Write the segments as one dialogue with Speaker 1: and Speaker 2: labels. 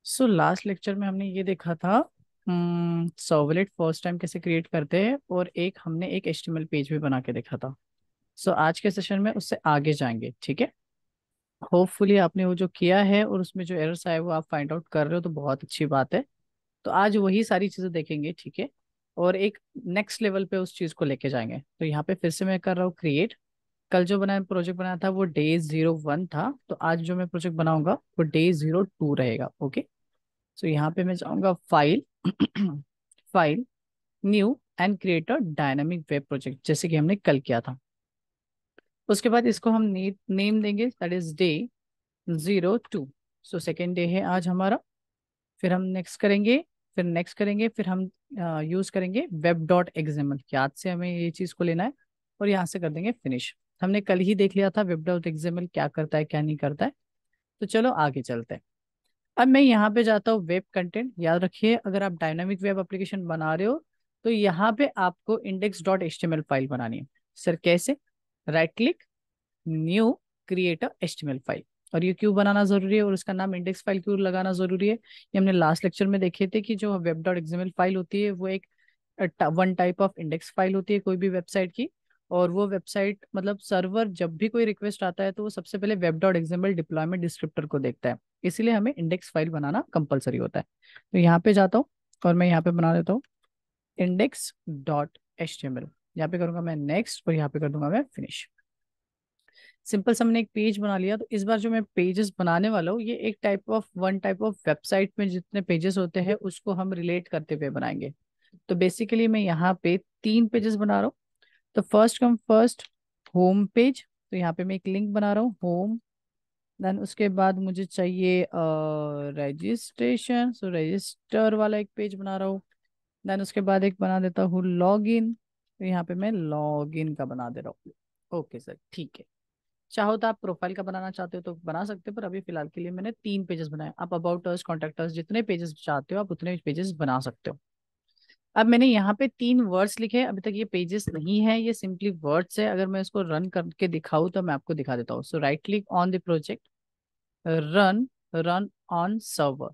Speaker 1: So last lecture में हमने ये देखा था सर्वलेट फर्स्ट टाइम कैसे क्रिएट करते हैं, और एक हमने एक एचटीएमएल पेज भी बना के देखा था। सो आज के सेशन में उससे आगे जाएंगे, ठीक है। होपफुली आपने वो जो किया है और उसमें जो एरर्स आए वो आप फाइंड आउट कर रहे हो, तो बहुत अच्छी बात है। तो आज वही सारी चीजें देखेंगे, ठीक है। और एक नेक्स्ट लेवल पे उस चीज को लेके जाएंगे। तो यहाँ पे फिर से मैं कर रहा हूँ क्रिएट। कल जो बनाया प्रोजेक्ट बनाया था वो डे 01 था, तो आज जो मैं प्रोजेक्ट बनाऊंगा वो डे 02 रहेगा। ओके। सो यहाँ पे मैं जाऊंगा file, file, new and create a dynamic web project, जैसे कि हमने कल किया था। उसके बाद इसको हम नेम देंगे, that is day 02। So second day है आज हमारा। फिर हम नेक्स्ट करेंगे, फिर नेक्स्ट करेंगे, फिर हम यूज करेंगे web.xml। याद से हमें ये चीज को लेना है, और यहाँ से कर देंगे फिनिश। हमने कल ही देख लिया था web.xml क्या करता है क्या नहीं करता है। तो चलो आगे चलते हैं। अब मैं यहाँ पे जाता हूँ वेब कंटेंट। याद रखिए, अगर आप डायनामिक वेब एप्लीकेशन बना रहे हो तो यहाँ पे आपको index.html फाइल बनानी है। सर कैसे? Right click, new, create a HTML file. और ये क्यों बनाना जरूरी है और उसका नाम इंडेक्स फाइल क्यों लगाना जरूरी है, ये हमने लास्ट लेक्चर में देखे थे कि जो वेब डॉट एक्सएमएल फाइल होती है वो एक one type of index file होती है कोई भी वेबसाइट की। और वो वेबसाइट मतलब सर्वर जब भी कोई रिक्वेस्ट आता है तो वो सबसे पहले web dot XML deployment descriptor को देखता है। इसीलिए हमें इंडेक्स फाइल बनाना कंपलसरी होता है। तो यहाँ पे जाता हूँ और मैं यहाँ पे बना देता हूँ index.html। यहाँ पे करूंगा मैं नेक्स्ट, और यहाँ पे कर दूंगा मैं फिनिश। सिंपल सा मैंने एक पेज बना लिया। तो इस बार जो मैं पेजेस बनाने वाला हूँ ये एक वन टाइप ऑफ वेबसाइट में जितने पेजेस होते हैं उसको हम रिलेट करते हुए बनाएंगे। तो बेसिकली मैं यहाँ पे 3 पेजेस बना रहा हूँ। तो first come first, home page. तो यहाँ पे मैं एक लिंक बना रहा हूँ, होम। देन उसके बाद मुझे चाहिए रजिस्ट्रेशन, सो रजिस्टर वाला एक पेज बना रहा हूँ। देन उसके बाद एक बना देता हूँ लॉग इन। तो यहाँ पे मैं लॉग इन का बना दे रहा हूँ। ओके सर, ठीक है। चाहो तो आप प्रोफाइल का बनाना चाहते हो तो बना सकते हो, पर अभी फिलहाल के लिए मैंने 3 पेजेस बनाए। आप अबाउट अस, कॉन्टेक्ट अस, जितने पेजेस चाहते हो आप उतने पेजेस बना सकते हो। अब मैंने यहाँ पे 3 वर्ड्स लिखे हैं। अभी तक ये पेजेस नहीं है, ये सिंपली वर्ड्स है। अगर मैं इसको रन करके दिखाऊँ तो मैं आपको दिखा देता हूँ। So right click on the project, run, run on server.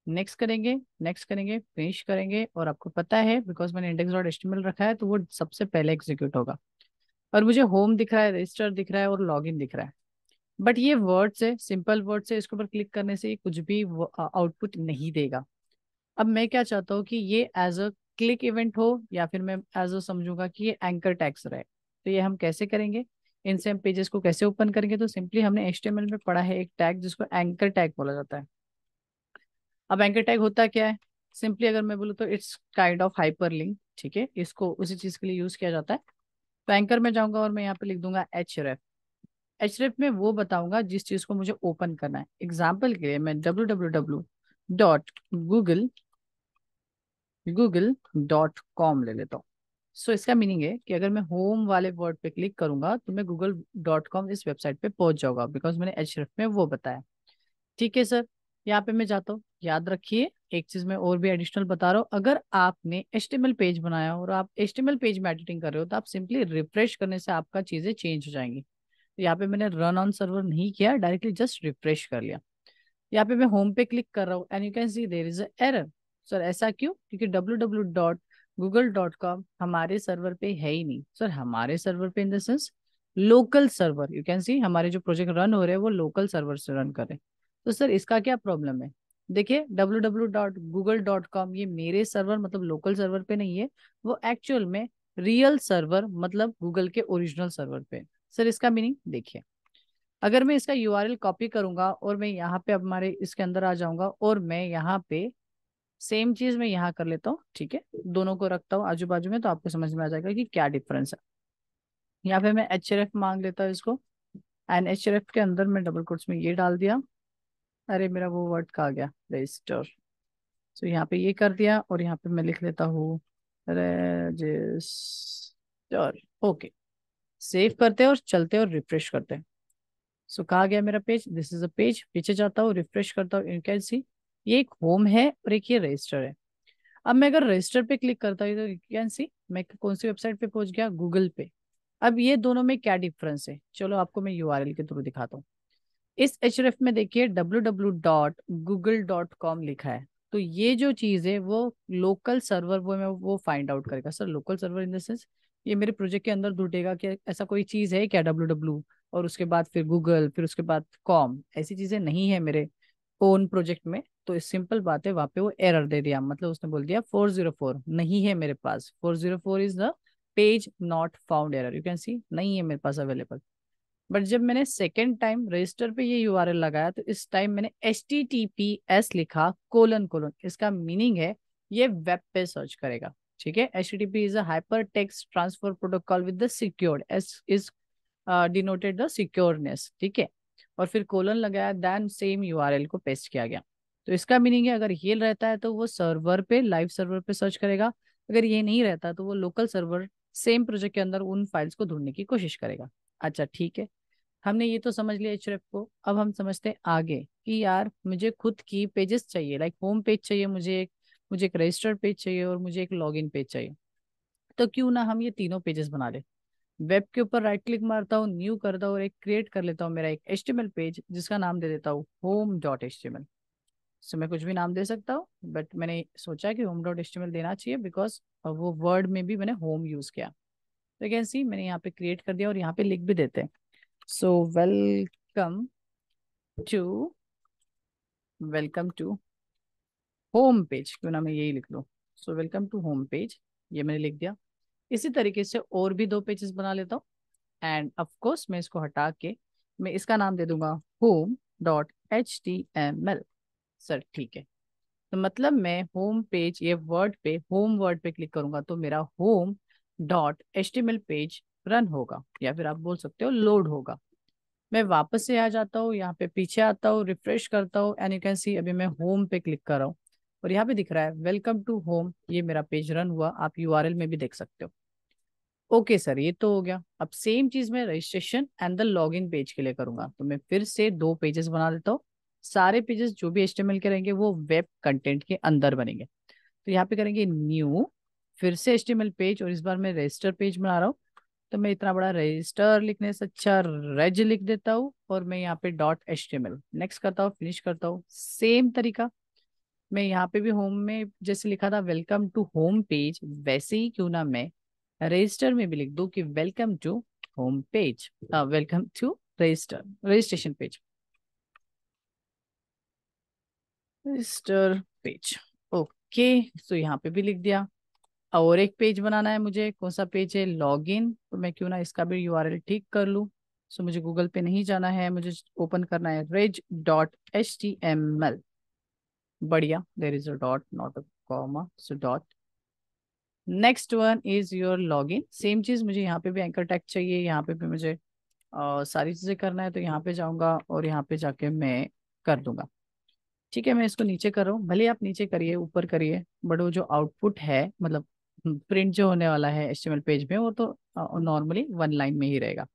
Speaker 1: Next करेंगे, नेक्स्ट करेंगे, फिनिश करेंगे। और आपको पता है बिकॉज मैंने index.html रखा है तो वो सबसे पहले एग्जीक्यूट होगा। और मुझे होम दिख रहा है, रजिस्टर दिख रहा है और लॉगिन दिख रहा है। बट ये वर्ड्स है, सिंपल वर्ड्स है, इसके ऊपर क्लिक करने से ये कुछ भी आउटपुट नहीं देगा। अब मैं क्या चाहता हूँ कि ये एज अ क्लिक इवेंट हो, या फिर मैं एज अ समझूंगा कि ये एंकर टैग्स रहे। तो ये हम कैसे करेंगे, इनसे हम पेजेस को कैसे ओपन करेंगे? तो सिंपली हमने एचटीएमएल में पढ़ा है एक टैग जिसको एंकर टैग बोला जाता है। अब एंकर टैग होता क्या है? सिंपली अगर मैं बोलूँ तो it's kind of hyper link, ठीक है। इसको उसी चीज के लिए यूज किया जाता है। तो एंकर में जाऊंगा और मैं यहाँ पे लिख दूंगा एच। एचरेफ में वो बताऊंगा जिस चीज को मुझे ओपन करना है। एग्जाम्पल के लिए मैं www.google google.com ले लेता हूँ। सो इसका मीनिंग है कि अगर मैं होम वाले वर्ड पे क्लिक करूंगा तो मैं google.com इस वेबसाइट पे पहुंच जाऊंगा, बिकॉज मैंने एचरेफ में वो बताया। ठीक है सर। यहाँ पे मैं जाता हूँ। याद रखिए, एक चीज मैं और भी एडिशनल बता रहा हूँ। अगर आपने एचटीएमएल पेज बनाया और आप एचटीएमएल पेज में एडिटिंग कर रहे हो तो आप सिंपली रिफ्रेश करने से आपका चीजें चेंज हो जाएंगी। तो यहाँ पे मैंने रन ऑन सर्वर नहीं किया, डायरेक्टली जस्ट रिफ्रेश कर लिया। यहाँ पे मैं होम पे क्लिक कर रहा हूँ and you can see there is error. Sir ऐसा क्यों? क्योंकि www.google.com हमारे सर्वर पे है ही नहीं। सर हमारे सर्वर पे in the sense local server, you can सी हमारे जो प्रोजेक्ट रन हो रहे हैं वो लोकल सर्वर से रन कर रहे हैं। तो सर इसका क्या प्रॉब्लम है? देखिए www.google.com ये मेरे सर्वर मतलब लोकल सर्वर पे नहीं है, वो एक्चुअल में रियल सर्वर मतलब गूगल के ओरिजिनल सर्वर पे है। सर इसका मीनिंग देखिए, अगर मैं इसका यूआरएल कॉपी करूंगा और मैं यहाँ पे अब हमारे इसके अंदर आ जाऊंगा और मैं यहाँ पे सेम चीज मैं यहाँ कर लेता हूँ, ठीक है। दोनों को रखता हूँ आजू बाजू में तो आपको समझ में आ जाएगा कि क्या डिफरेंस है। यहाँ पे मैं एच मांग लेता हूँ इसको, एंड एच के अंदर मैं डबल कोट्स में ये डाल दिया। अरे मेरा वो वर्ड कहाँ गया, रजिस्टर। सो यहाँ पे ये कर दिया और यहाँ पे मैं लिख लेता हूँ रजिस्टर। ओके। सेव करते हैं और चलते हैं और रिफ्रेश करते हैं। सो कहा गया मेरा page, this is a page. पीछे जाता हूँ, रिफ्रेश करता हूँ, यू कैन सी ये एक होम है और एक ये रजिस्टर है। अब मैं अगर रजिस्टर पे क्लिक करता हूँ तो यू कैन सी मैं कौन सी वेबसाइट पे पहुंच गया, गूगल पे। अब ये दोनों में क्या डिफरेंस है, चलो आपको मैं यूआरएल के थ्रू दिखाता हूँ। इस href में देखिए www.google.com लिखा है। तो ये जो चीज है वो लोकल सर्वर वो फाइंड आउट करेगा। Sir local server in the sense ये मेरे प्रोजेक्ट के अंदर ढूंढेगा कि ऐसा कोई चीज है क्या www, और उसके बाद फिर गूगल, फिर उसके बाद कॉम, ऐसी चीजें नहीं है मेरे ओन प्रोजेक्ट में। तो इस सिंपल बात है, वहां पे वो एरर दे दिया, मतलब उसने बोल दिया 404 नहीं है मेरे पास, 404 is the page not found error, you can सी नहीं है मेरे पास अवेलेबल। बट जब मैंने सेकेंड टाइम रजिस्टर पे ये यूआरएल लगाया तो इस टाइम मैंने HTTPS लिखा कोलन कोलन, इसका मीनिंग है ये वेब पे सर्च करेगा। ठीक है, HTTP is a hyper text transfer protocol with the secured, S is denoted the secureness. ठीक है, और फिर कोलन लगाया, देन सेम यूआरएल को पेस्ट किया गया। तो इसका मीनिंग है अगर ये रहता है तो वो सर्वर पे, लाइव सर्वर पे सर्च करेगा, अगर ये नहीं रहता तो वो लोकल सर्वर सेम प्रोजेक्ट के अंदर उन फाइल्स को ढूंढने की कोशिश करेगा। अच्छा ठीक है, हमने ये तो समझ लिया href को। अब हम समझते हैं आगे कि यार मुझे खुद की पेजेस चाहिए, लाइक होम पेज चाहिए, मुझे एक रजिस्टर पेज चाहिए और मुझे एक लॉगिन पेज चाहिए। तो क्यों ना हम ये तीनों पेजेस बना ले। वेब के ऊपर राइट क्लिक मारता हूँ, न्यू करता हूँ और एक क्रिएट कर लेता हूँ मेरा एक HTML पेज, जिसका नाम दे देता हूँ home.html। सो मैं कुछ भी नाम दे सकता हूँ, बट मैंने सोचा कि home.html देना चाहिए बिकॉज वो वर्ड में भी मैंने होम यूज किया। तो यू कैन सी मैंने यहाँ पे क्रिएट कर दिया और यहाँ पे लिख भी देते हैं। So to welcome to home page, क्यों ना मैं यही लिख लूँ। So welcome to home page, ये मैंने लिख दिया। इसी तरीके से और भी दो पेजेस बना लेता हूँ, एंड ऑफ कोर्स मैं इसको हटा के मैं इसका नाम दे दूंगा home.html। सर ठीक है, तो मतलब मैं होम पेज, ये वर्ड पे, होम वर्ड पे क्लिक करूंगा तो मेरा home.html पेज रन होगा, या फिर आप बोल सकते हो लोड होगा। मैं वापस से आ जाता हूँ, यहाँ पे पीछे आता हूँ, रिफ्रेश करता हूँ, एंड यू कैन सी अभी मैं होम पे क्लिक कर रहा हूँ और यहाँ पे दिख रहा है वेलकम टू होम, ये मेरा पेज रन हुआ, आप यूआरएल में भी देख सकते हो। ओके सर, ये तो हो गया। अब सेम चीज मैं registration and the login page के लिए करूंगा, तो मैं फिर से दो पेजेस बना देता हूँ। सारे पेजेस जो भी HTML के रहेंगे वो वेब कंटेंट के अंदर बनेंगे। तो यहाँ पे करेंगे न्यू, फिर से HTML पेज, और इस बार मैं रजिस्टर पेज बना रहा हूँ। तो मैं इतना बड़ा रजिस्टर लिखने से अच्छा रेज लिख देता हूँ, और मैं यहाँ पे .html नेक्स्ट करता हूँ, फिनिश करता हूँ। सेम तरीका मैं यहाँ पे भी होम में जैसे लिखा था वेलकम टू होम पेज, वैसे ही क्यों ना मैं रजिस्टर में भी लिख दूं कि welcome to home page, welcome to registration page, register page. Okay, so यहाँ पे भी लिख दिया। और एक पेज बनाना है मुझे, कौन सा पेज है, लॉगिन, तो मैं क्यों ना इसका भी यूआरएल ठीक कर लूँ। सो मुझे गूगल पे नहीं जाना है, मुझे ओपन करना है reg.html। बढ़िया, there is a dot not a comma, so dot. Next one is your login, same चीज मुझे यहाँ पे भी एंकर टैग चाहिए, यहाँ पे भी मुझे सारी चीजें करना है। तो यहाँ पे जाऊंगा और यहाँ पे जाके मैं कर दूंगा। ठीक है, मैं इसको नीचे कर रहा हूँ, भले आप नीचे करिए ऊपर करिए, बट वो जो आउटपुट है, मतलब प्रिंट जो होने वाला है HTML पेज में, वो तो नॉर्मली वन लाइन में ही रहेगा।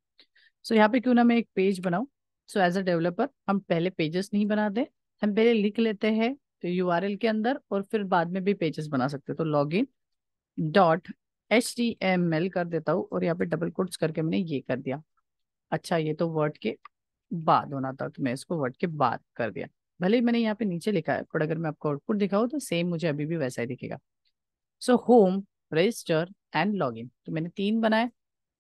Speaker 1: सो यहाँ पे क्यों ना मैं एक पेज बनाऊं। सो एज अ डेवलपर हम पहले पेजेस नहीं बनाते, हम पहले लिख लेते हैं यूआरएल के अंदर, और फिर बाद में भी पेजेस बना सकते हैं। तो लॉगिन .html कर देता हूँ, और यहाँ पे डबल कोट्स करके मैंने ये कर दिया। अच्छा, ये तो वर्ड के बाद होना था, तो मैं इसको वर्ड के बाद कर दिया। भले ही मैंने यहाँ पे नीचे लिखा है, पर अगर मैं आपको आउटपुट दिखाऊँ तो सेम मुझे अभी भी वैसा ही दिखेगा। So home, register and login, तो मैंने तीन बनाए।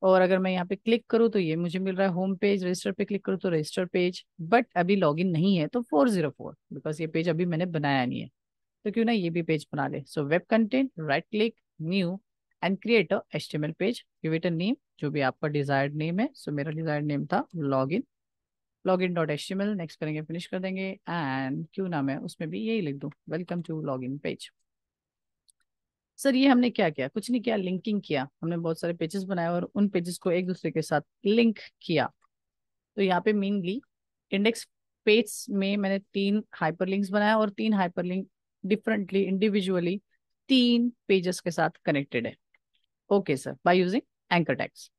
Speaker 1: और अगर मैं यहाँ पे क्लिक करूँ तो ये मुझे मिल रहा है होम पेज, रजिस्टर पे क्लिक करूँ तो रजिस्टर पेज, बट अभी लॉगिन नहीं है तो 404, बिकॉज ये पेज अभी मैंने बनाया नहीं है। तो क्यों ना ये भी पेज बना ले। So web content, right click, new, and create a HTML page, give it a name, जो भी आपका डिजायर्ड नेम है। सो मेरा डिजायर्ड नेम था लॉगिन, login.html, नेक्स्ट करेंगे, फिनिश कर देंगे, एंड क्यों ना मैं उसमें भी यही लिख दूं welcome to login page. Sir ये हमने क्या किया, कुछ नहीं किया, लिंकिंग किया। हमने बहुत सारे पेजेस बनाए और उन पेजेस को एक दूसरे के साथ लिंक किया। तो यहाँ पे मेनली इंडेक्स पेज में मैंने तीन हाइपरलिंक्स बनाया, और तीन हाइपरलिंक डिफरेंटली इंडिविजुअली तीन पेजेस के साथ कनेक्टेड है। Okay sir, by using anchor tags.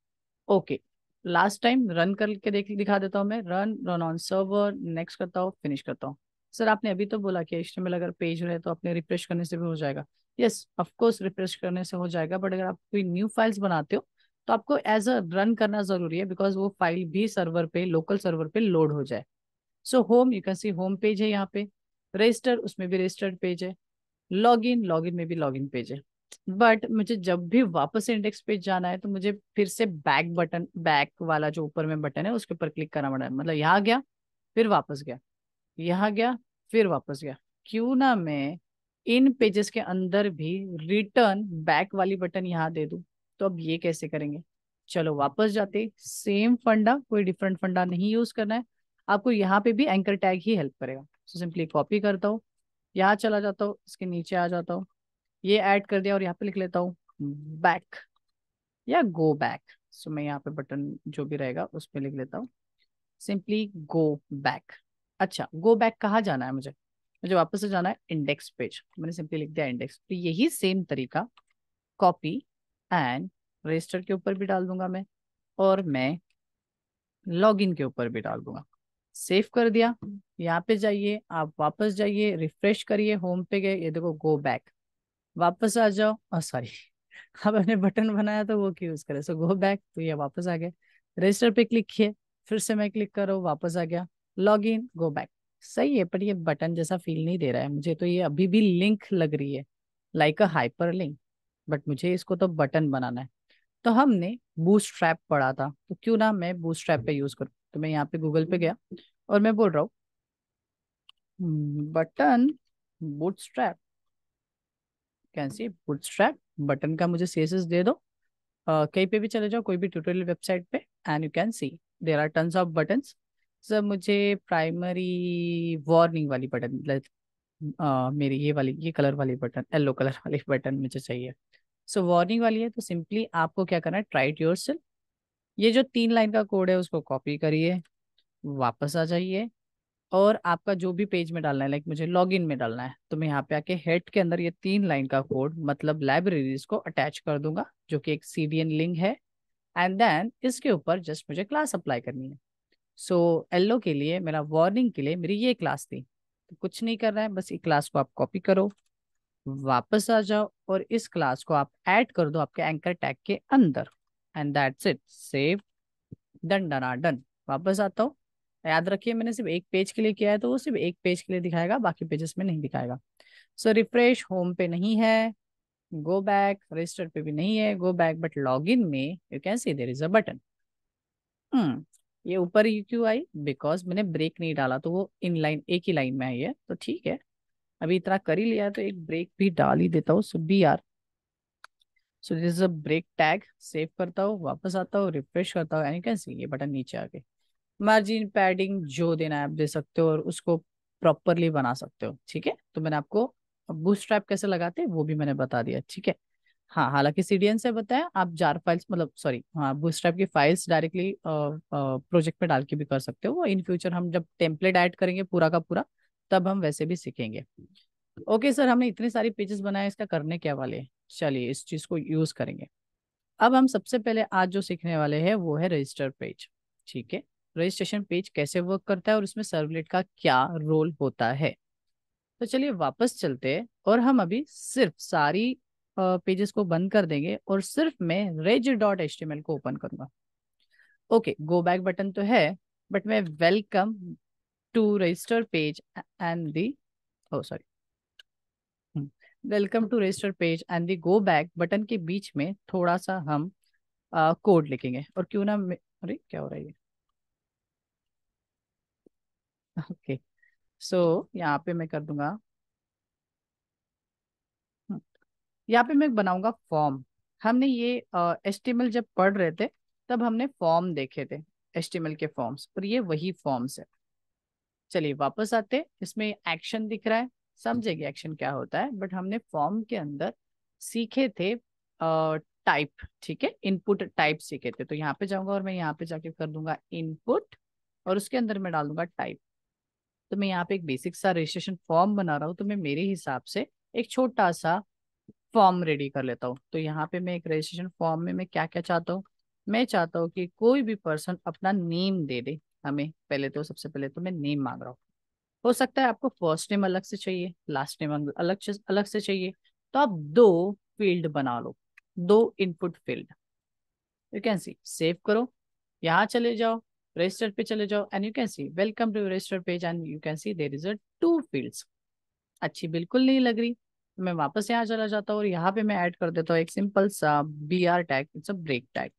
Speaker 1: Okay, last time run करके देख दिखा देता हूँ मैं, रन ऑन सर्वर, नेक्स्ट करता हूँ, फिनिश करता हूँ। सर आपने अभी तो बोला कि HTML अगर पेज रहे तो अपने रिफ्रेश करने से भी हो जाएगा। यस ऑफ कोर्स, रिफ्रेश करने से हो जाएगा, बट अगर आप कोई न्यू फाइल्स बनाते हो तो आपको एज अ रन करना जरूरी है, बिकॉज वो फाइल भी सर्वर पे, लोकल सर्वर पे लोड हो जाए। So home, you can C home page है यहाँ पे। रजिस्टर, उसमें भी रजिस्टर्ड पेज है। लॉगिन, लॉगिन में भी लॉगिन पेज है। बट मुझे जब भी वापस इंडेक्स पेज जाना है तो मुझे फिर से बैक बटन, बैक वाला जो ऊपर में बटन है उसके ऊपर क्लिक करना पड़ा है। मतलब यहाँ गया, फिर वापस गया, यहाँ गया, फिर वापस गया। क्यों ना मैं इन पेजेस के अंदर भी रिटर्न बैक वाली बटन यहाँ दे दूं। तो अब ये कैसे करेंगे? चलो वापस जाते, सेम फंडा, कोई डिफरेंट फंडा नहीं यूज करना है आपको। यहाँ पे भी एंकर टैग ही हेल्प करेगा। सो सिंपली कॉपी करता हूँ, यहाँ चला जाता हूँ, इसके नीचे आ जाता हूँ, ये ऐड कर दिया और यहाँ पे लिख लेता हूँ बैक या गो बैक। सो मैं यहाँ पे बटन जो भी रहेगा उस पे लिख लेता हूँ सिंपली गो बैक। अच्छा, गो बैक कहाँ जाना है मुझे? मुझे वापस से जाना है इंडेक्स पेज। मैंने सिंपली लिख दिया इंडेक्स। तो यही सेम तरीका कॉपी एंड रजिस्टर के ऊपर भी डाल दूंगा मैं, और मैं लॉगिन के ऊपर भी डाल दूंगा। सेव कर दिया। यहाँ पे जाइए, आप वापस जाइए, रिफ्रेश करिए, होम पे गए, ये देखो गो बैक। वापस आ जाओ, सॉरी अब हमने बटन बनाया तो वो क्यों यूज करे। सो गो बैक, तो ये वापस आ गया। रजिस्टर पे क्लिक किए, फिर से मैं क्लिक कर रहा हूँ, वापस आ गया। Log in, go back. सही है, पर ये बटन जैसा फील नहीं दे रहा है मुझे, तो ये अभी भी लिंक लग रही है, like a hyper link. But मुझे इसको तो बटन बनाना है। तो हमने बूटस्ट्रैप पढ़ा था, तो क्यों ना मैं बूटस्ट्रैप पे यूज करूँ। तो मैं यहाँ पे गूगल पे गया और मैं बोल रहा हूँ button bootstrap, can see bootstrap button का मुझे सीएसएस दे दो। कहीं पे भी चले जाओ, कोई भी ट्यूटोरियल वेबसाइट पे, and you can see there are tons of buttons. Sir मुझे प्राइमरी वार्निंग वाली बटन, मेरी ये वाली, ये कलर वाली बटन, येलो कलर वाली बटन मुझे चाहिए। सो वार्निंग वाली है, तो सिंपली आपको क्या करना है, ट्राई इट योरसेल्फ। ये जो 3 लाइन का कोड है उसको कॉपी करिए, वापस आ जाइए, और आपका जो भी पेज में डालना है, लाइक मुझे लॉगिन में डालना है, तो मैं यहाँ पे आके हेड के अंदर ये 3 लाइन का कोड मतलब लाइब्रेरीज को अटैच कर दूंगा, जो कि एक सीडीएन लिंक है। एंड देन इसके ऊपर जस्ट मुझे क्लास अप्लाई करनी है। सो एलो के लिए, मेरा वार्निंग के लिए मेरी ये क्लास थी, तो कुछ नहीं करना है, बस ये क्लास को आप कॉपी करो, वापस आ जाओ, और इस क्लास को आप ऐड कर दो आपके एंकर टैग के अंदर। And that's it, save, done, done done. वापस आता हूँ। याद रखिए मैंने सिर्फ एक पेज के लिए किया है, तो वो सिर्फ एक पेज के लिए दिखाएगा, बाकी पेजेस में नहीं दिखाएगा। सो रिफ्रेश, होम पे नहीं है, गो बैक, रजिस्टर पे भी नहीं है, go back, but log in में you can see there is a button. ये ऊपर ही क्यों आई? बिकॉज मैंने ब्रेक नहीं डाला, तो वो इन लाइन, एक ही लाइन में आई है, तो ठीक है। अभी इतना कर ही लिया है तो एक ब्रेक भी डाल ही देता हूँ। So B R, so this is a break tag. Save करता हूँ, वापस आता हूँ, रिफ्रेश करता हूँ, एंड यू कैन सी ये बटन नीचे आ गए। मार्जिन, पैडिंग जो देना है आप दे सकते हो, और उसको प्रॉपरली बना सकते हो, ठीक है। तो मैंने आपको बूटस्ट्रैप कैसे लगाते हैं वो भी मैंने बता दिया, ठीक है। हाँ, हालांकि सीडीएन से बताया, आप जार फाइल्स, मतलब सॉरी, हाँ, बूटस्ट्रैप की फाइल्स डायरेक्टली प्रोजेक्ट में डाल के भी कर सकते हो। वो इन फ्यूचर हम जब टेम्पलेट ऐड करेंगे पूरा का पूरा, तब हम वैसे भी सीखेंगे। ओके सर, हमने इतने सारी पेजेस बनाए, इसका करने क्या वाले हैं? चलिए इस चीज को यूज करेंगे। अब हम सबसे पहले आज जो सीखने वाले हैं वो है रजिस्टर पेज, ठीक है। रजिस्ट्रेशन पेज कैसे वर्क करता है और उसमें सर्वलेट का क्या रोल होता है। तो चलिए वापस चलते हैं, और हम अभी सिर्फ सारी पेजेस को बंद कर देंगे, और सिर्फ मैं reg.html को ओपन करूंगा। ओके, गो बैक बटन तो है, बट मैं welcome to register page and the, oh sorry, welcome to register page and the go back button के बीच में थोड़ा सा हम कोड लिखेंगे। और क्यों ना अरे क्या हो रहा है ये? ओके, सो यहाँ पे मैं कर दूंगा, हम्म, यहाँ पे मैं बनाऊंगा फॉर्म। हमने ये एचटीएमएल जब पढ़ रहे थे, तब हमने फॉर्म देखे थे, एचटीएमएल के फॉर्म्स, और ये वही फॉर्म्स है। चलिए वापस आते, इसमें एक्शन दिख रहा है, समझेंगे एक्शन क्या होता है। बट हमने फॉर्म के अंदर सीखे थे टाइप, ठीक है, इनपुट टाइप सीखे थे। तो यहाँ पे जाऊंगा और मैं यहाँ पे जाके कर दूंगा इनपुट, और उसके अंदर मैं डाल दूंगा टाइप। तो मैं यहाँ पे एक बेसिक सा रजिस्ट्रेशन फॉर्म बना रहा हूँ, तो मैं मेरे हिसाब से एक छोटा सा फॉर्म रेडी कर लेता हूँ। तो यहाँ पे मैं एक रजिस्ट्रेशन फॉर्म में मैं क्या क्या चाहता हूँ, मैं चाहता हूँ कि कोई भी पर्सन अपना नेम दे दे हमें। पहले तो सबसे पहले तो मैं नेम मांग रहा हूँ। हो सकता है आपको फर्स्ट नेम अलग से चाहिए, लास्ट नेम अलग से चाहिए, तो आप 2 फील्ड बना लो, 2 input field. You can see, save करो, यहाँ चले जाओ, रजिस्टर पे चले जाओ and you can see welcome to register page and you can see there is a 2 fields. अच्छी बिल्कुल नहीं लग रही, मैं वापस यहाँ चला जाता हूँ और यहाँ पे मैं ऐड कर देता हूँ एक सिंपल सा BR tag, it's a break tag.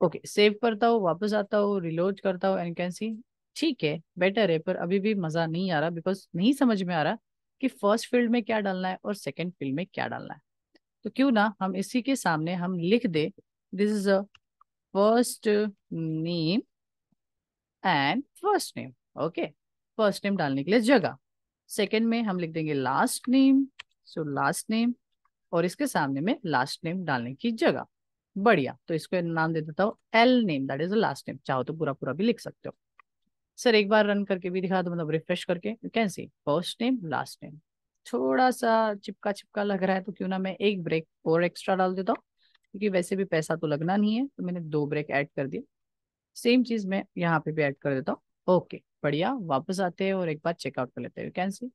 Speaker 1: Okay, save करता हूँ, वापस आता हूँ, रिलोड करता हूँ एंड कैन सी ठीक है, बेटर है, पर अभी भी मजा नहीं आ रहा बिकॉज नहीं समझ में आ रहा कि फर्स्ट फील्ड में क्या डालना है और सेकंड फील्ड में क्या डालना है। तो क्यों ना हम इसी के सामने हम लिख दे this is a first name and first name. Okay, first name डालने के लिए जगह, सेकंड में हम लिख देंगे last name, so last name, और इसके सामने में लास्ट नेम डालने की जगह। बढ़िया, तो इसको नाम दे देता हूँ L name, that is last name, चाहो तो पूरा पूरा भी लिख सकते हो। सर एक बार रन करके भी दिखा दो, मतलब रिफ्रेश करके, you can C first name last name. थोड़ा सा चिपका चिपका लग रहा है तो क्यों ना मैं एक ब्रेक और एक्स्ट्रा डाल देता हूँ, क्योंकि वैसे भी पैसा तो लगना नहीं है, तो मैंने 2 ब्रेक ऐड कर दिए। सेम चीज मैं यहाँ पे भी ऐड कर देता हूँ। ओके बढ़िया, वापस आते हैं और एक बार चेकआउट कर लेते हैं, यू कैन सी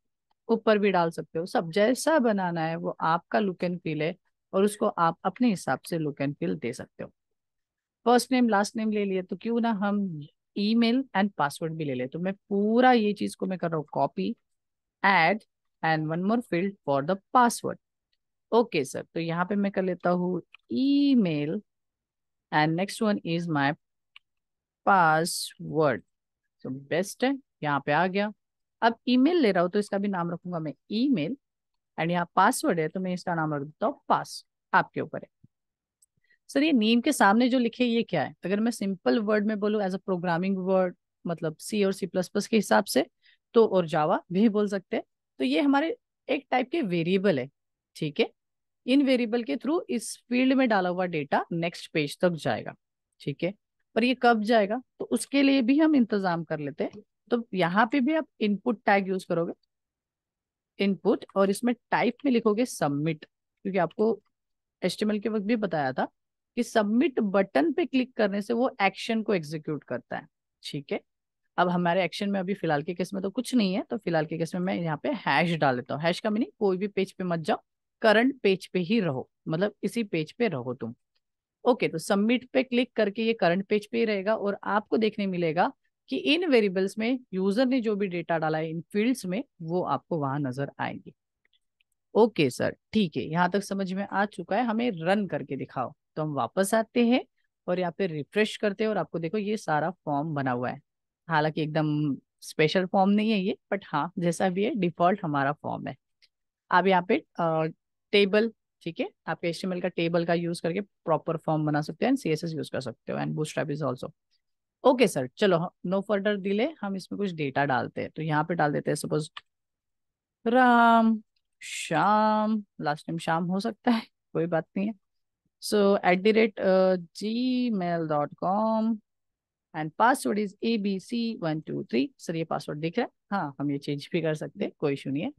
Speaker 1: ऊपर भी डाल सकते हो, सब जैसा बनाना है वो आपका लुक एंड फील है और उसको आप अपने हिसाब से लुक एंड फील दे सकते हो। फर्स्ट नेम लास्ट नेम ले लिए तो क्यों ना हम ईमेल एंड पासवर्ड भी ले ले, तो मैं पूरा ये चीज को मैं कर रहा हूँ copy, add and one more field for the password. Okay sir, तो यहाँ पे मैं कर लेता हूँ email and next one is my password. तो बेस्ट है, यहाँ पे आ गया। अब ईमेल ले रहा हूँ तो इसका भी नाम रखूंगा मैं ईमेल, एंड यहाँ पासवर्ड है तो मैं इसका नाम रख देता हूँ पास। आपके ऊपर है। सर ये नेम के सामने जो लिखे ये क्या है, अगर मैं सिंपल वर्ड में बोलूँ एज अ प्रोग्रामिंग वर्ड, मतलब C और C++ के हिसाब से, तो और जावा भी बोल सकते हैं, तो ये हमारे एक टाइप के वेरिएबल है। ठीक है, इन वेरिएबल के थ्रू इस फील्ड में डाला हुआ डेटा नेक्स्ट पेज तक जाएगा। ठीक है, पर ये कब जाएगा तो उसके लिए भी हम इंतजाम कर लेते हैं। तो यहाँ पे भी आप इनपुट टैग यूज करोगे, इनपुट, और इसमें टाइप में लिखोगे सबमिट, क्योंकि आपको HTML के वक्त भी बताया था कि सबमिट बटन पे क्लिक करने से वो एक्शन को एग्जीक्यूट करता है। ठीक है, अब हमारे एक्शन में अभी फिलहाल के केस में तो कुछ नहीं है, तो फिलहाल के केस में मैं यहाँ पे हैश डाल देता हूँ। हैश का मीनिंग कोई भी पेज पे मत जाओ, करंट पेज पे ही रहो, मतलब इसी पेज पे रहो तुम। ओके, तो सबमिट पे क्लिक करके ये करंट पेज पे ही रहेगा और आपको देखने मिलेगा कि इन वेरिएबल्स में यूजर ने जो भी डेटा डाला है इन फील्ड्स में वो आपको वहां नजर आएंगे। ओके सर ठीक है, यहाँ तक समझ में आ चुका है, हमें रन करके दिखाओ। तो हम वापस आते हैं और यहाँ पे रिफ्रेश करते हैं और आपको देखो ये सारा फॉर्म बना हुआ है। हालांकि एकदम स्पेशल फॉर्म नहीं है ये, बट हाँ जैसा भी है डिफॉल्ट हमारा फॉर्म है। अब यहाँ पे टेबल, ठीक है, आप HTML का टेबल का यूज करके प्रॉपर फॉर्म बना सकते हैं एंड CSS यूज कर सकते हो and bootstrap is also. Okay sir, चलो नो फर्दर डिले, हम इसमें कुछ डेटा डालते हैं, तो यहाँ पे डाल देते हैं suppose Ram Shyam, last name Shyam हो सकता है, कोई बात नहीं है। सो @gmail.com and password is ABC123। Sir ये पासवर्ड दिख रहा है, हाँ हम ये चेंज भी कर सकते हैं, कोई इशू नहीं है।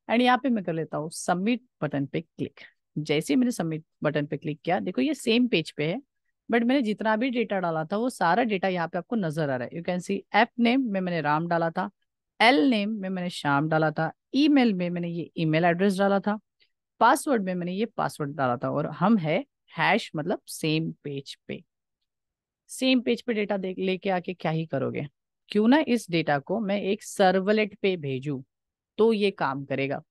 Speaker 1: एंड यहाँ पे मैं कर लेता हूँ सबमिट बटन पे क्लिक। जैसे ही मैंने सबमिट बटन पे क्लिक किया, देखो ये सेम पेज पे है, बट मैंने जितना भी डेटा डाला था वो सारा डेटा यहाँ पे आपको नजर आ रहा है। You can C app name में मैंने राम डाला था, L नेम में मैंने श्याम डाला था, ईमेल में मैंने ये ईमेल एड्रेस डाला था, पासवर्ड में मैंने ये पासवर्ड डाला था, और हम है हैश मतलब सेम पेज पे। सेम पेज पे डेटा देख लेके आके क्या ही करोगे, क्यों ना इस डेटा को मैं एक सर्वलेट पे भेजूं तो ये काम करेगा।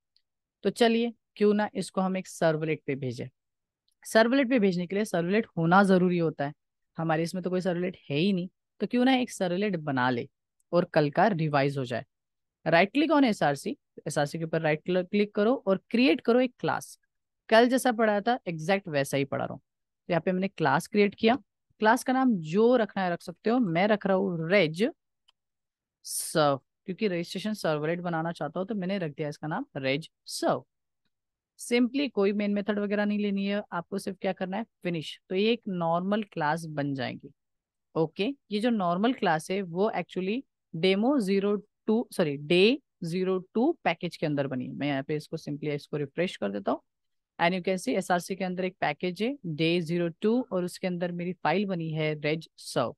Speaker 1: तो चलिए क्यों ना इसको हम एक सर्वलेट पे भेजें। सर्वलेट पे भेजने के लिए सर्वलेट होना जरूरी होता है, हमारे इसमें तो कोई सर्वलेट है ही नहीं, तो क्यों ना एक सर्वलेट बना ले और कल का रिवाइज हो जाए। राइट क्लिक ऑन एसआरसी के ऊपर राइट क्लिक करो और क्रिएट करो एक क्लास। कल जैसा पढ़ाया था एग्जैक्ट वैसा ही पढ़ा रहा हूँ। तो यहाँ पे मैंने क्लास क्रिएट किया, क्लास का नाम जो रखना है रख सकते हो, मैं रख रहा हूँ रेज सर्व, क्योंकि रजिस्ट्रेशन सर्वलेट बनाना चाहता हूँ तो मैंने रख दिया इसका नाम रेज सर्व। सिंपली कोई मेन मेथड वगैरह नहीं लेनी है आपको, सिर्फ क्या करना है फिनिश, तो ये एक नॉर्मल क्लास बन जाएगी। ओके, ये जो नॉर्मल क्लास है वो actually demo 02 sorry Day 02 package के अंदर बनी है। मैं यहाँ पे इसको सिंपली इसको रिफ्रेश कर देता हूँ and you can C SRC के अंदर एक पैकेज है Day 02 और उसके अंदर मेरी फाइल बनी है रेज सर्व।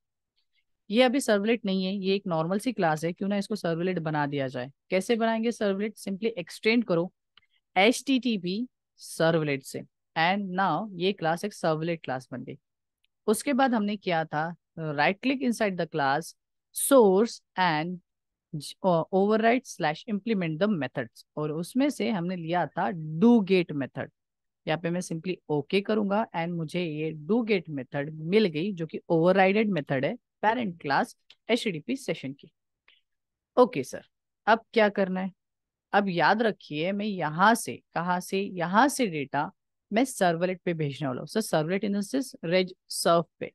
Speaker 1: ये अभी सर्वलेट नहीं है, ये एक नॉर्मल सी क्लास है, क्यों ना इसको सर्वलेट बना दिया जाए। कैसे बनाएंगे सर्वलेट, सिंपली एक्सटेंड करो HTTP सर्वलेट से, एंड नाउ ये क्लास एक सर्वलेट क्लास बन गई। उसके बाद हमने किया था right click inside the class, source and override slash implement the methods, और उसमें से हमने लिया था डू गेट मेथड। यहाँ पे मैं सिंपली ओके करूंगा एंड मुझे ये डू गेट मेथड मिल गई, जो कि ओवरराइडेड मेथड है पेरेंट क्लास एचटीटीपी सेशन की। ओके सर, अब क्या करना है? अब याद रखिए, मैं यहाँ से, कहाँ से, यहाँ से डेटा मैं सर्वलेट पे भेजने वाला हूँ। सर सर्वलेट इन रेज सर्व पे।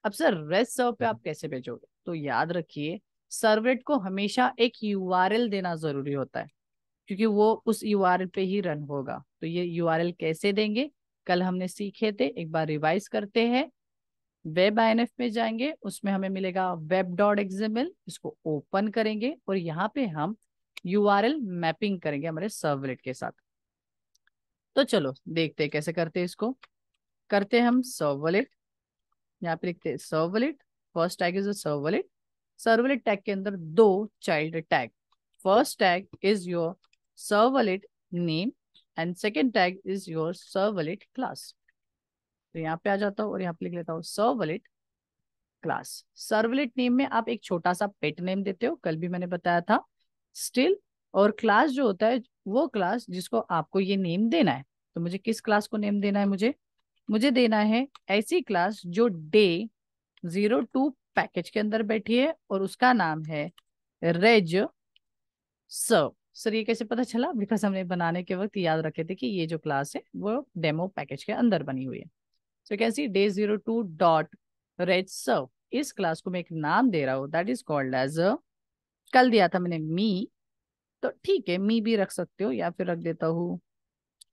Speaker 1: अब सर रेज सर्व पे आप कैसे भेजोगे? तो याद रखिए, सर्वलेट को हमेशा एक यूआरएल देना जरूरी होता है, क्योंकि वो उस यूआरएल पे ही रन होगा। तो ये यूआरएल कैसे देंगे? कल हमने सीखे थे, एक बार रिवाइज करते हैं। वेब आईएनएफ में जाएंगे, उसमें हमें मिलेगा वेब डॉट एक्सएमएल, इसको ओपन करेंगे और यहाँ पे हम यूआरएल मैपिंग करेंगे हमारे सर्वलेट के साथ। तो चलो देखते हैं कैसे करते हैं इसको। करते हैं हम सर्वलेट, यहाँ पे लिखते हैं servlet, first tag is a servlet. Servlet tag के अंदर दो child tag, first tag is your servlet name and second tag is your servlet class. तो यहाँ पे आ जाता हूँ और यहाँ पे लिख लेता हूँ सर्वलेट क्लास। सर्वलेट नेम में आप एक छोटा सा पेट नेम देते हो, कल भी मैंने बताया था स्टिल। और क्लास जो होता है, वो क्लास जिसको आपको ये नेम देना है। तो मुझे किस क्लास को नेम देना है? मुझे मुझे देना है ऐसी क्लास जो Day02 पैकेज के अंदर बैठी है और उसका नाम है रेज सर्व। सर ये कैसे पता चला? बिकॉज हमने बनाने के वक्त याद रखे थे कि ये जो क्लास है वो डेमो पैकेज के अंदर बनी हुई है। सो कैसी Day02 डॉट रेज सर्व, इस क्लास को मैं एक नाम दे रहा हूँ, that is called as a, कल दिया था मैंने मी, तो ठीक है मी भी रख सकते हो, या फिर रख देता हूँ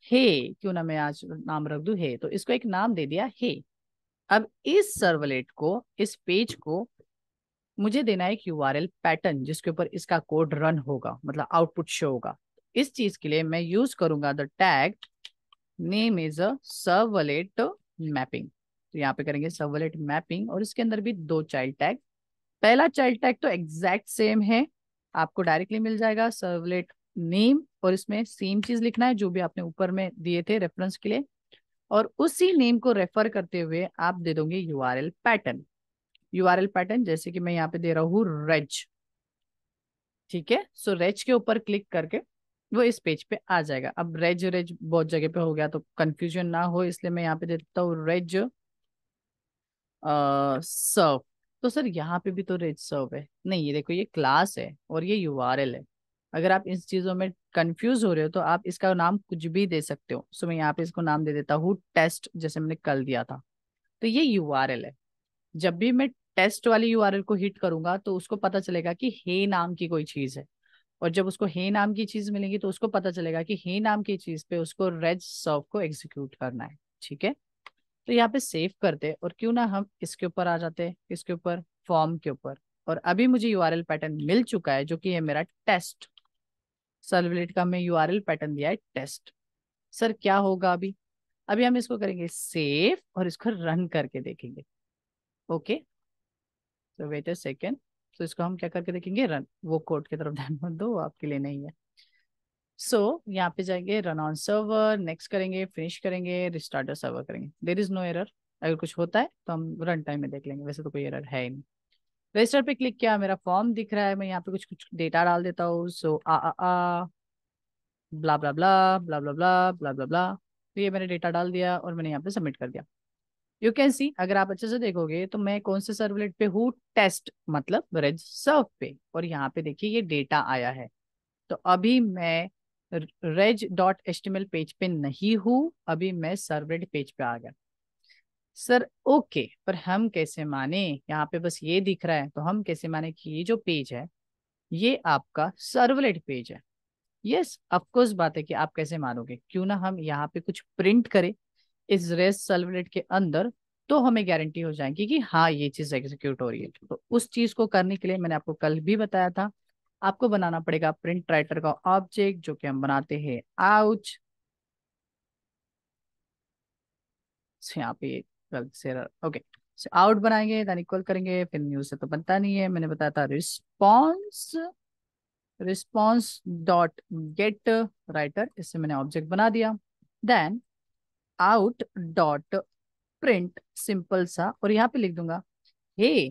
Speaker 1: हे, क्यों ना मैं आज नाम रख दूं हे। तो इसको एक नाम दे दिया हे। अब इस सर्वलेट को, इस पेज को मुझे देना है एक यूआरएल पैटर्न जिसके ऊपर इसका कोड रन होगा, मतलब आउटपुट शो होगा। इस चीज के लिए मैं यूज करूंगा the tag name is a servlet mapping. तो यहाँ पे करेंगे सर्वलेट मैपिंग और इसके अंदर भी दो चाइल्ड टैग। पहला चाइल्ड टैग तो एग्जैक्ट सेम है, आपको डायरेक्टली मिल जाएगा सर्वलेट नेम, और इसमें सेम चीज लिखना है जो भी आपने ऊपर में दिए थे रेफरेंस के लिए, और उसी नेम को रेफर करते हुए आप दे दोगे यूआरएल पैटर्न। यूआरएल पैटर्न जैसे कि मैं यहाँ पे दे रहा हूँ रेज, ठीक है। सो रेज के ऊपर क्लिक करके वो इस पेज पे आ जाएगा। अब रेज रेज बहुत जगह पे हो गया तो कंफ्यूजन ना हो, इसलिए मैं यहाँ पे देता हूँ रेज सर्व। तो सर यहाँ पे भी तो रेज सर्व है? नहीं, ये देखो ये क्लास है और ये यूआरएल है। अगर आप इस चीजों में कंफ्यूज हो रहे हो तो आप इसका नाम कुछ भी दे सकते हो। सो मैं यहाँ पे इसको नाम दे देता हूँ टेस्ट, जैसे मैंने कल दिया था। तो ये यूआरएल है। जब भी मैं टेस्ट वाली यूआरएल को हिट करूंगा तो उसको पता चलेगा कि हे नाम की कोई चीज है, और जब उसको हे नाम की चीज मिलेगी तो उसको पता चलेगा कि हे नाम की चीज पे उसको रेज सर्व को एग्जीक्यूट करना है, ठीक है। तो यहाँ पे सेव करते और क्यों ना हम इसके ऊपर आ जाते, इसके ऊपर फॉर्म के ऊपर। और अभी मुझे यूआरएल पैटर्न मिल चुका है जो कि है मेरा टेस्ट। सर्वलेट का मैं यूआरएल पैटर्न दिया है टेस्ट। सर क्या होगा अभी? अभी हम इसको करेंगे सेव और इसको रन करके देखेंगे। ओके, तो वेट अ सेकेंड। तो इसको हम क्या करके देखेंगे? रन। वो कोड की तरफ ध्यान मत दो, वो आपके लिए नहीं है। यहाँ पे जाएंगे रन ऑन सर्वर, नेक्स्ट करेंगे, फिनिश करेंगे, रिस्टार्ट सर्वर करेंगे। There is no error. अगर कुछ होता है तो हम रन टाइम में देख लेंगे, वैसे तो कोई एरर है ही नहीं। रजिस्टर पे क्लिक किया, मेरा फॉर्म दिख रहा है, मैं यहाँ पे कुछ कुछ डेटा डाल देता हूँ। सो आ ब्ला ब्ला ब्ला ब्ला ब्ला ब्ला ब्ला ब्ला ब्ला। तो ये मैंने डेटा डाल दिया और मैंने यहाँ पे सबमिट कर दिया। यू कैन सी, अगर आप अच्छे से देखोगे तो मैं कौन से सर्वलेट पे हूँ? टेस्ट, मतलब रेज सर्व पे। और यहाँ पे देखिए ये डेटा आया है। तो अभी मैं रेज डॉट एचटीएमएल पेज पे नहीं हूँ, अभी मैं सर्वलेट पेज पे आ गया। सर ओके, पर हम कैसे माने? यहाँ पे बस ये दिख रहा है, तो हम कैसे माने कि ये जो पेज है ये आपका सर्वलेट पेज है? यस ऑफकोर्स, बात है कि आप कैसे मानोगे। क्यों ना हम यहाँ पे कुछ प्रिंट करें इस रेस सर्वलेट के अंदर, तो हमें गारंटी हो जाएगी कि हाँ ये चीज एग्जीक्यूट हो रही है। तो उस चीज को करने के लिए मैंने आपको कल भी बताया था, आपको बनाना पड़ेगा प्रिंट राइटर का ऑब्जेक्ट, जो कि हम बनाते हैं आउच। यहाँ पे गलत से ओके, आउट बनाएंगे, देन इक्वल करेंगे, फिर न्यू से तो बनता नहीं है, मैंने बताया था response, response dot get writer, इससे मैंने ऑब्जेक्ट बना दिया। Then out dot print simple सा, और यहाँ पे लिख दूंगा hey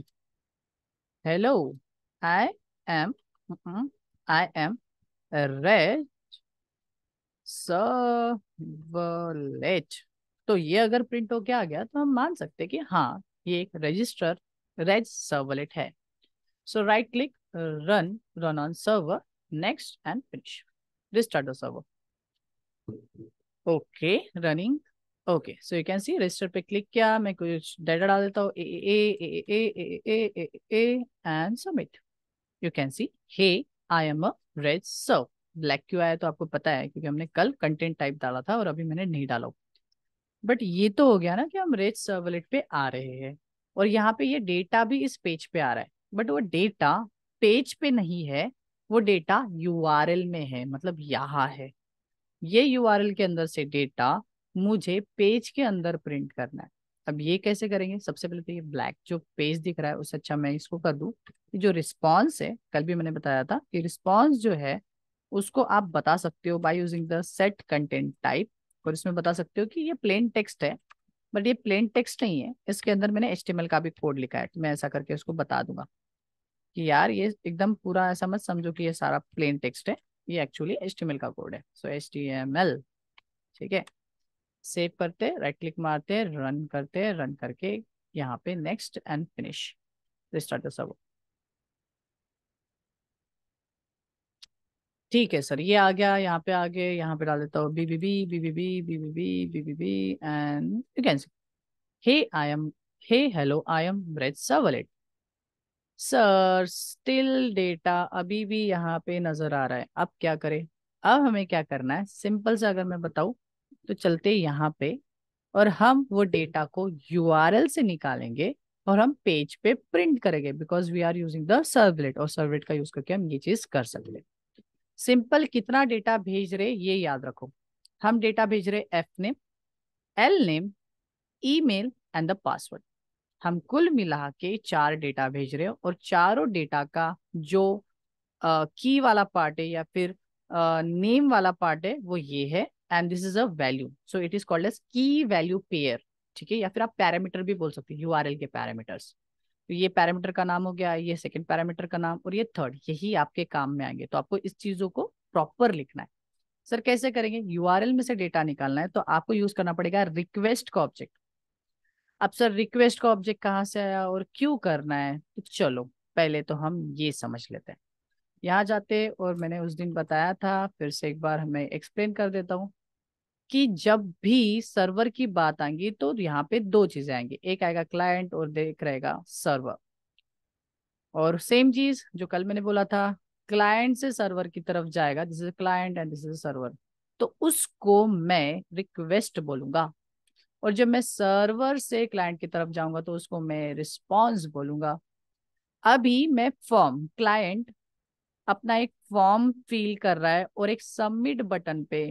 Speaker 1: hello, I am I am red servlet. तो ये अगर प्रिंट होके आ गया तो हम मान सकते हैं कि हाँ, ये एक रजिस्टर रेज सर्वलेट है। So right click, run run on server, next and finish, restart the server. Okay, running. Okay, so you can see register पे क्लिक किया, मैं कुछ डाटा डाल देता हूँ, A and submit. You can see, hey I am a red serve. Black क्यों आया तो आपको पता है, क्योंकि हमने कल कंटेंट टाइप डाला था और अभी मैंने नहीं डाला। बट ये तो हो गया ना कि हम रेज सर्वलेट पे आ रहे हैं, और यहाँ पे ये डेटा भी इस पेज पे आ रहा है, बट वो डेटा पेज पे नहीं है, वो डेटा यूआरएल में है, मतलब यहाँ है। ये यूआरएल के अंदर से डेटा मुझे पेज के अंदर प्रिंट करना है। अब ये कैसे करेंगे? सबसे पहले तो ये ब्लैक जो पेज दिख रहा है उससे अच्छा मैं इसको कर दूं, जो रिस्पॉन्स है, कल भी मैंने बताया था कि रिस्पॉन्स जो है उसको आप बता सकते हो by using the set content type. और इसमें बता सकते हो कि ये प्लेन टेक्स्ट है, बट ये प्लेन टेक्स्ट नहीं है, इसके अंदर मैंने एचटीएमएल का भी कोड लिखा है। तो मैं ऐसा करके उसको बता दूंगा कि यार ये एकदम पूरा ऐसा मत समझो कि ये सारा प्लेन टेक्स्ट है, ये एक्चुअली एचटीएमएल का कोड है। सो एचटीएमएल, ठीक है। सेव करते, राइट क्लिक मारते, रन करते, रन करके यहाँ पे next and finish, restart the server. ठीक है सर, ये आ गया, यहाँ पे आगे, यहाँ पे डाल देता हूँ BBB and you can see, hey I am, hey hello I am bread servlet. Sir still data अभी भी यहाँ पे नजर आ रहा है, अब क्या करें? अब हमें क्या करना है, सिंपल से अगर मैं बताऊँ तो चलते यहाँ पे, और हम वो डेटा को यूआरएल से निकालेंगे और हम पेज पे प्रिंट करेंगे, because we are using the servlet, और सर्वलेट का यूज करके हम ये चीज कर सकते हैं। सिंपल, कितना डेटा भेज रहे ये याद रखो। हम डेटा भेज रहे F name, L name, email and the password. हम कुल मिला के 4 डेटा भेज रहे हो, और चारों डेटा का जो की वाला पार्ट है या फिर नेम वाला पार्ट है वो ये है, and this is a value, so it is called as key value pair. ठीक है, या फिर आप पैरामीटर भी बोल सकते हो, यूआरएल के पैरामीटर्स। तो ये पैरामीटर का नाम हो गया, ये सेकंड पैरामीटर का नाम, और ये थर्ड, यही आपके काम में आएंगे। तो आपको इस चीजों को प्रॉपर लिखना है। सर कैसे करेंगे? यूआरएल में से डेटा निकालना है तो आपको यूज करना पड़ेगा रिक्वेस्ट का ऑब्जेक्ट। अब सर रिक्वेस्ट का ऑब्जेक्ट कहाँ से आया और क्यों करना है, तो चलो पहले तो हम ये समझ लेते हैं। यहाँ जाते, और मैंने उस दिन बताया था, फिर से एक बार हमें एक्सप्लेन कर देता हूँ कि जब भी सर्वर की बात आएगी तो यहाँ पे 2 चीजें आएंगी, एक आएगा क्लाइंट और एक रहेगा सर्वर। और सेम चीज जो कल मैंने बोला था, क्लाइंट से सर्वर की तरफ जाएगा, this is client and this is server, तो उसको मैं रिक्वेस्ट बोलूंगा। और जब मैं सर्वर से क्लाइंट की तरफ जाऊंगा तो उसको मैं रिस्पॉन्स बोलूंगा। अभी मैं फॉर्म, क्लाइंट अपना एक फॉर्म फिल कर रहा है और एक सबमिट बटन पे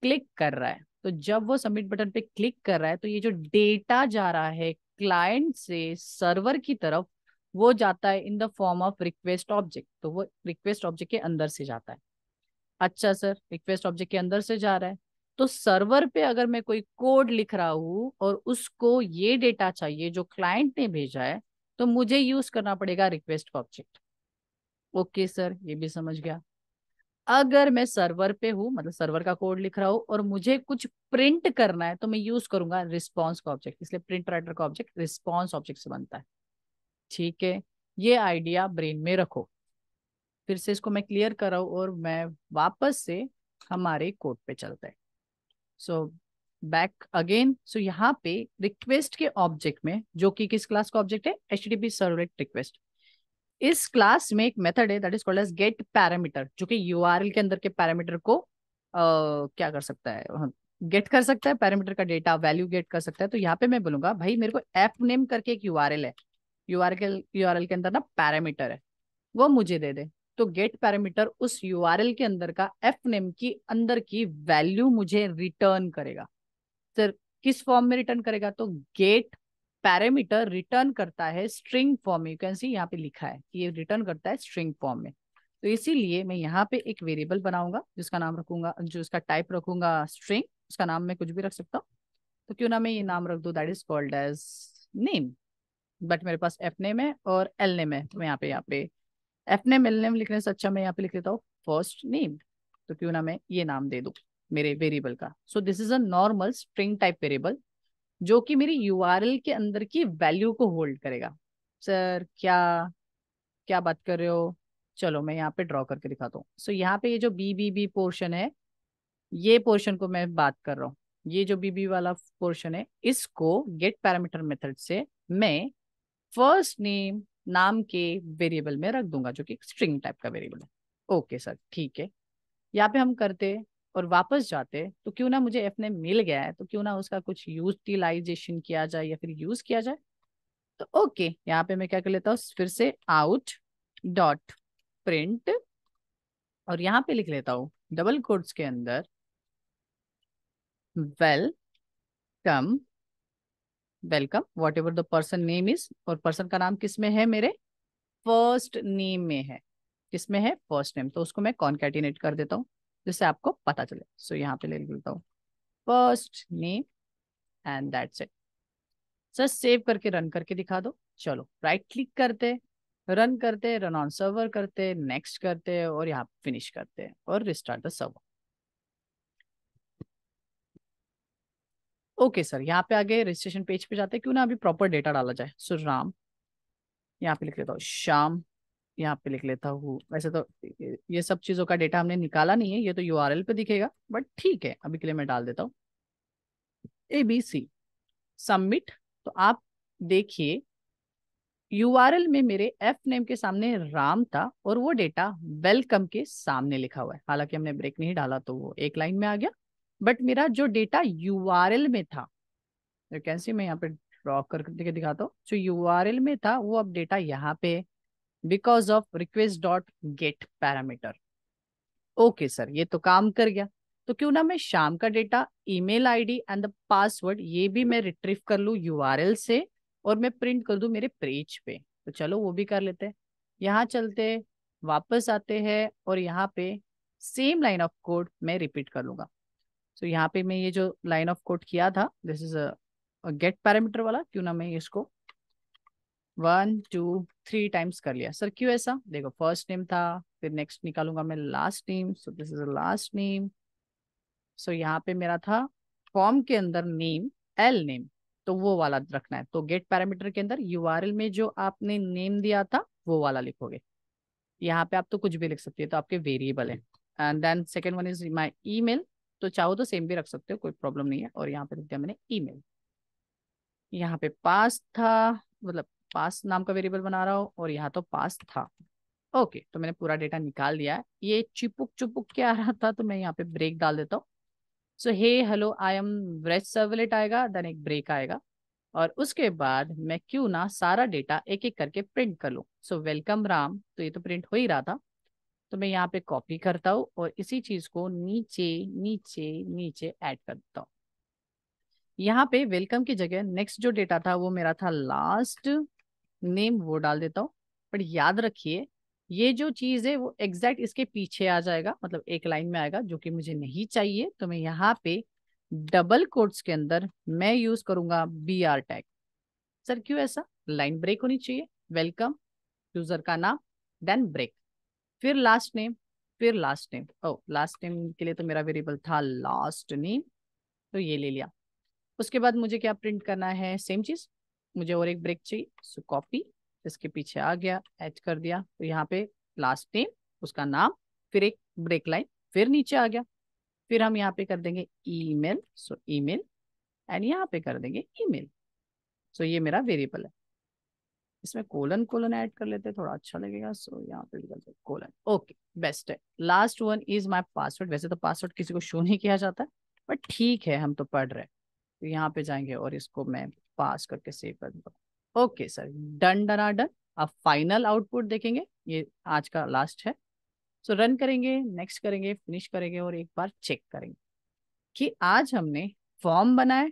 Speaker 1: क्लिक कर रहा है, तो जब वो सबमिट बटन पे क्लिक कर रहा है तो ये जो डेटा जा रहा है क्लाइंट से सर्वर की तरफ, वो जाता है in the form of request object, तो वो रिक्वेस्ट ऑब्जेक्ट के अंदर से जाता है। अच्छा सर, रिक्वेस्ट ऑब्जेक्ट के अंदर से जा रहा है, तो सर्वर पे अगर मैं कोई कोड लिख रहा हूँ और उसको ये डेटा चाहिए जो क्लाइंट ने भेजा है, तो मुझे यूज करना पड़ेगा रिक्वेस्ट ऑब्जेक्ट। ओके सर, ये भी समझ गया। अगर मैं सर्वर पे हूँ, मतलब सर्वर का कोड लिख रहा हूँ और मुझे कुछ प्रिंट करना है, तो मैं यूज करूंगा रिस्पॉन्स का ऑब्जेक्ट, इसलिए प्रिंट राइटर का ऑब्जेक्ट रिस्पॉन्स ऑब्जेक्ट से बनता है। ठीक है, ये आइडिया ब्रेन में रखो। फिर से इसको मैं क्लियर कर रहा हूँ और मैं वापस से हमारे कोड पे चलते हैं। सो बैक अगेन, सो यहाँ पे रिक्वेस्ट के ऑब्जेक्ट में, जो कि किस क्लास का ऑब्जेक्ट है, HTTP सर्वलेट रिक्वेस्ट, इस क्लास में एक मेथड है that is called as get parameter, जो कि यूआरएल के अंदर के पैरामीटर को क्या कर सकता है, गेट कर सकता है, पैरामीटर का डेटा वैल्यू गेट कर सकता है। तो यहाँ पे मैं बोलूंगा भाई मेरे को एफ नेम करके एक यूआरएल है, यूआरएल के अंदर ना पैरामीटर है, वो मुझे दे दे। तो गेट पैरामीटर उस यूआरएल के अंदर का एफ नेम की अंदर की वैल्यू मुझे रिटर्न करेगा। सर किस फॉर्म में रिटर्न करेगा? तो गेट पैरामीटर रिटर्न करता है स्ट्रिंग फॉर्म में, यू कैन सी यहाँ पे लिखा है कि ये रिटर्न करता है स्ट्रिंग फॉर्म में। तो इसीलिए मैं यहाँ पे एक वेरिएबल बनाऊंगा जिसका नाम रखूंगा, जो इसका टाइप रखूंगा स्ट्रिंग, उसका नाम मैं कुछ भी रख सकता हूँ। तो क्यों ना मैं ये नाम रख दूं, that is called as name. But मेरे पास एफ नेम है और एल नेम है, तो मैं यहाँ पे एफ नेम एल नेम लिखने से अच्छा मैं यहाँ पे लिख लेता हूँ फर्स्ट नेम। तो क्यों ना मैं ये नाम दे दूं मेरे वेरिएबल का। सो this is a normal string type variable जो कि मेरी यूआरएल के अंदर की वैल्यू को होल्ड करेगा। सर क्या क्या बात कर रहे हो? चलो मैं यहाँ पे ड्रॉ करके दिखाता हूँ। सो यहाँ पे ये जो बी पोर्शन है, ये पोर्शन को मैं बात कर रहा हूँ। ये जो बी वाला पोर्शन है, इसको गेट पैरामीटर मेथड से मैं फर्स्ट नेम नाम के वेरिएबल में रख दूंगा, जो कि स्ट्रिंग टाइप का वेरिएबल है। ओके सर, ठीक है। यहाँ पे हम करते और वापस जाते, तो क्यों ना मुझे एफ नेम मिल गया है, तो क्यों ना उसका कुछ यूटिलाइजेशन किया जाए या फिर यूज किया जाए। तो ओके, यहाँ पे मैं क्या कर लेता हूँ, फिर से आउट डॉट प्रिंट, और यहाँ पे लिख लेता हूँ डबल कोट्स के अंदर welcome. Welcome what ever the person name is, और पर्सन का नाम किस में है, मेरे फर्स्ट नेम में है। किसमें है, फर्स्ट नेम। तो उसको मैं कॉन्कैटिनेट कर देता हूँ जिससे आपको पता चले। सो यहाँ पे ले लेता हूँ first name and that's it. Sir save करके रन करके दिखा दो। चलो राइट क्लिक करते, रन करते, रन ऑन सर्वर करते, नेक्स्ट करते और यहाँ फिनिश करते और restart the server. Okay sir, यहाँ पे आगे रजिस्ट्रेशन पेज पे जाते हैं, क्यों ना अभी प्रॉपर डेटा डाला जाए। सो राम, यहाँ पे लिख लेता हूँ श्याम, यहाँ पे लिख लेता हूँ। वैसे तो ये सब चीजों का डेटा हमने निकाला नहीं है, ये तो यूआरएल पे दिखेगा, बट ठीक है अभी के लिए मैं डाल देता हूँ ABC सबमिट। तो आप देखिए यूआरएल में मेरे एफ नेम के सामने राम था और वो डेटा वेलकम के सामने लिखा हुआ है। हालांकि हमने ब्रेक नहीं डाला तो वो एक लाइन में आ गया, बट मेरा जो डेटा यूआरएल में था, कैसे मैं यहाँ पे ड्रॉ करके दिखाता हूँ, जो यूआरएल में था वो अब डेटा यहाँ पे because of request dot gate parameter. Okay sir, ये तो काम कर गया। तो क्यों ना मैं शाम का data, email ID and the password, ये भी मैं रिट्रीव कर लूँ यूआरएल से और मैं प्रिंट कर दूं मेरे पेज पे। तो चलो वो भी कर लेते हैं। यहाँ चलते, वापस आते हैं और यहाँ पे सेम लाइन ऑफ कोड मैं रिपीट कर लूंगा। तो यहाँ पे मैं ये जो लाइन ऑफ कोड किया था, this is a get parameter वाला, क्यों ना मैं इसको 1 2 3 टाइम्स कर लिया। सर क्यों ऐसा? देखो फर्स्ट नेम था, फिर नेक्स्ट निकालूंगा मैं last name, so this is last name. So यहाँ पे मेरा था फॉर्म के अंदर नेम एल नेम, तो वो वाला रखना है। तो गेट पैरामीटर के अंदर यूआरएल में जो आपने नेम दिया था वो वाला लिखोगे। यहाँ पे आप तो कुछ भी लिख सकते हो, तो आपके वेरिएबल है। And then second one is my email, तो चाहो तो सेम भी रख सकते हो, कोई प्रॉब्लम नहीं है। और यहाँ पे लिख दिया मैंने ईमेल। यहाँ पे पास था, मतलब पास नाम का वेरिएबल बना रहा हूँ और यहाँ तो पास था। ओके, तो मैंने पूरा डेटा निकाल दिया है। ये चिपुक चुपुक के आ रहा था, तो मैं यहाँ पे ब्रेक डाल देता हूँ। So hey hello I am rest servlet आएगा, देन एक ब्रेक आएगा और उसके बाद मैं क्यों ना सारा डेटा एक एक करके प्रिंट कर लूँ। सो वेलकम राम, तो ये तो प्रिंट हो ही रहा था, तो मैं यहाँ पे कॉपी करता हूँ और इसी चीज को नीचे नीचे नीचे ऐड कर देता हूँ। यहाँ पे वेलकम की जगह नेक्स्ट जो डेटा था वो मेरा था लास्ट नेम, वो डाल देता हूँ। पर याद रखिए ये जो चीज है वो एग्जैक्ट इसके पीछे आ जाएगा, मतलब एक लाइन में आएगा, जो कि मुझे नहीं चाहिए। तो मैं यहाँ पे डबल कोट्स के अंदर मैं यूज करूंगा BR टैग। सर क्यों ऐसा? लाइन ब्रेक होनी चाहिए। वेलकम, यूजर का नाम, देन ब्रेक, फिर लास्ट नेम, फिर लास्ट नेम। ओ लास्ट नेम के लिए तो मेरा वेरिएबल था लास्ट नेम, तो ये ले लिया। उसके बाद मुझे क्या प्रिंट करना है, सेम चीज, मुझे और एक ब्रेक चाहिए। सो कॉपी, इसके पीछे आ गया, ऐड कर दिया। तो यहाँ पे लास्ट नेम, उसका नाम, फिर एक ब्रेक लाइन, फिर नीचे आ गया। फिर हम यहाँ पे कर देंगे ईमेल, सो ईमेल, एंड यहाँ पे कर देंगे ईमेल। सो ये मेरा वेरिएबल है। इसमें कोलन कोलन ऐड कर लेते हैं, थोड़ा अच्छा लगेगा। सो यहाँ पे भी करते हैं कोलन। ओके, बेस्ट है। Last one is my password. वैसे तो पासवर्ड किसी को शो नहीं किया जाता, बट ठीक है हम तो पढ़ रहे हैं। तो यहाँ पे जाएंगे और इसको मैं पास करके सेव कर दूंगा। Okay sir, done done done. अब फाइनल आउटपुट देखेंगे, ये आज का लास्ट है। सो रन करेंगे, नेक्स्ट करेंगे, फिनिश करेंगे और एक बार चेक करेंगे कि आज हमने फॉर्म बनाए,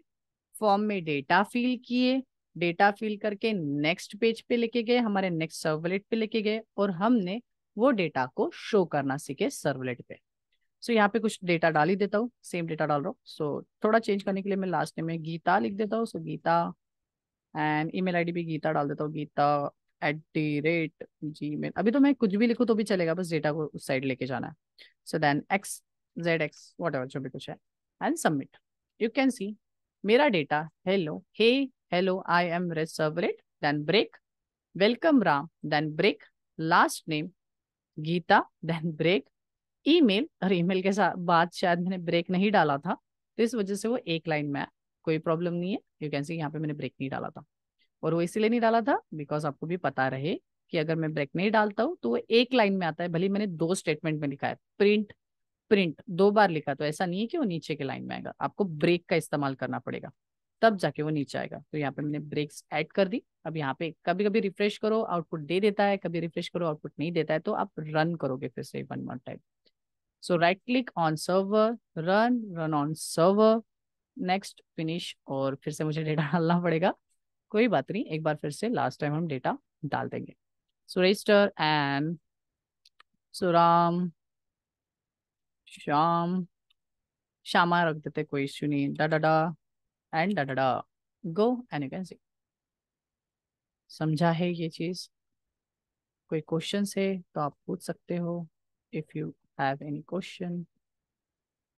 Speaker 1: फॉर्म में डेटा फिल किए, डेटा फिल करके नेक्स्ट पेज पे लेके गए, हमारे नेक्स्ट सर्वलेट पे लेके गए और हमने वो डेटा को शो करना सीखे सर्वलेट पे। सो यहाँ पे कुछ डेटा डाल ही देता हूँ, सेम डेटा डाल रहा हूँ। सो थोड़ा चेंज करने के लिए मैं लास्ट में गीता लिख देता हूँ। सो गीता एंड ईमेल आईडी भी गीता डाल देता हूँ, gita@gmail। अभी तो मैं कुछ भी लिखूँ तो भी चलेगा, बस डेटा को उस साइड लेके जाना है। So then XZX whatever जो भी कुछ है, and submit. You can see मेरा data hello, hey hello I am red servlet, then break, welcome Ram, then break, last name Gita, then break, email. और ईमेल के साथ बाद शायद मैंने ब्रेक नहीं डाला था, तो इस वजह से वो एक लाइन में है। कोई प्रॉब्लम नहीं है, यू कैन सी यहाँ पे मैंने ब्रेक नहीं डाला था। और वो इसीलिए नहीं डाला था बिकॉज आपको भी पता रहे कि अगर मैं ब्रेक नहीं डालता हूँ तो वो एक लाइन में आता है, भले ही मैंने दो स्टेटमेंट में लिखा है। प्रिंट प्रिंट दो बार लिखा, तो ऐसा नहीं है कि वो नीचे के लाइन में आएगा, आपको ब्रेक का इस्तेमाल करना पड़ेगा, तब जाके वो नीचे आएगा। तो यहाँ पे मैंने ब्रेक्स ऐड कर दी। अब यहाँ पे कभी कभी रिफ्रेश करो आउटपुट दे देता है, कभी रिफ्रेश करो आउटपुट नहीं देता है, तो आप रन करोगे फिर से one more time. So right click on server, run run on server, next finish, और फिर से मुझे डेटा डालना पड़ेगा। कोई बात नहीं, एक बार फिर से लास्ट टाइम हम डेटा डाल देंगे। सो रजिस्टर एंड सुराम श्याम, श्यामा रख देते, कोई इश्यू नहीं, डा डा डा एंड डा डा डा, गो एंड यू कैन सी। समझा है ये चीज? कोई क्वेश्चन है तो आप पूछ सकते हो, if you have any question.